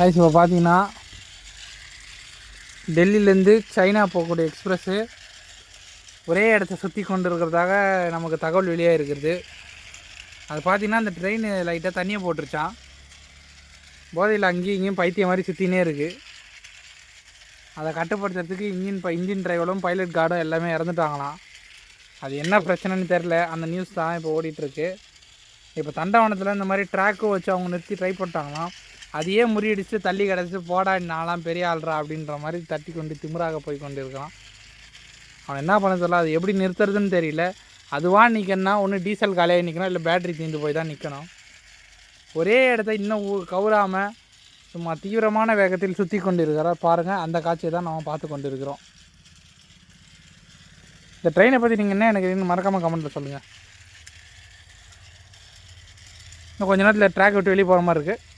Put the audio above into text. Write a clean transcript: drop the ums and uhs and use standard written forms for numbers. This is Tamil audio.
கைஸ் இப்போ பார்த்தீங்கன்னா டெல்லியிலேருந்து சைனா போகக்கூடிய எக்ஸ்பிரஸ்ஸு ஒரே இடத்த சுற்றி கொண்டு இருக்கிறதாக நமக்கு தகவல் வெளியாக இருக்குது. அது பார்த்தீங்கன்னா அந்த ட்ரெயின் லைட்டாக தண்ணியை போட்டுருச்சான். போதையில் அங்கேயும் இங்கேயும் பைத்தியம் மாதிரி சுற்றினே இருக்குது. அதை கட்டுப்படுத்துறதுக்கு இன்ஜின் டிரைவரும் பைலட் கார்டும் எல்லாமே இறந்துட்டாங்களாம். அது என்ன பிரச்சனைன்னு தெரில. அந்த நியூஸ் தான் இப்போ ஓடிட்டுருக்கு. இப்போ தண்டவாளத்தில் இந்த மாதிரி ட்ராக்கும் வச்சு அவங்க நிறுத்தி ட்ரை பண்ணிட்டாங்களாம். அதையே முறியடிச்சு தள்ளி கிடச்சி போடா நான்லாம் பெரிய ஆள்றா அப்படின்ற மாதிரி தட்டி கொண்டு திமிராக போய் கொண்டு இருக்கான். அவன் என்ன பண்ண தெரியல. அது எப்படி நிறுத்துறதுன்னு தெரியல. அதுவாக நிற்கணும்னா ஒன்று டீசல் காலியாக நிற்கணும், இல்லை பேட்ரி தீர்ந்து போய் தான் நிற்கணும். ஒரே இடத்த இன்னும் கவுராமல் சும்மா தீவிரமான வேகத்தில் சுற்றி கொண்டு இருக்கிறார். பாருங்கள், அந்த காட்சியை தான் நம்ம பார்த்து கொண்டு இருக்கிறோம். இந்த ட்ரெயினை பற்றி நீங்கள் என்ன எனக்கு இன்னும் மறக்காமல் கமெண்ட்டில் சொல்லுங்கள். இன்னும் கொஞ்ச நேரத்தில் ட்ராக் விட்டு வெளியே போகிற மாதிரி இருக்குது.